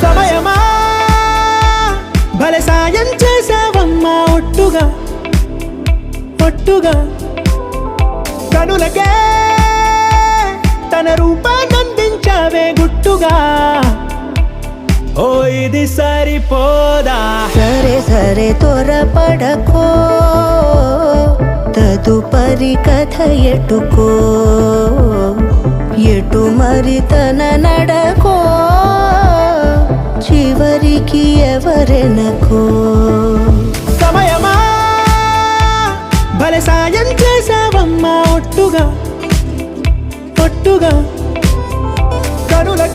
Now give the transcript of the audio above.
సమయమా భలే సాయం చేసావమ్మా ఒట్టుగా ఒట్టుగా కనులకే తన రూపాన్నందించావే గుట్టుగా ఓ ఇది సరిపోదా సరే సరే త్వరపడకో తదుపరి కథ ఎటుకో ఎటు మరి తన నడకో చివరికి ఎవరెనకో సమయమా భలే సాయం చేసావమ్మా ఒట్టుగా ఒట్టుగా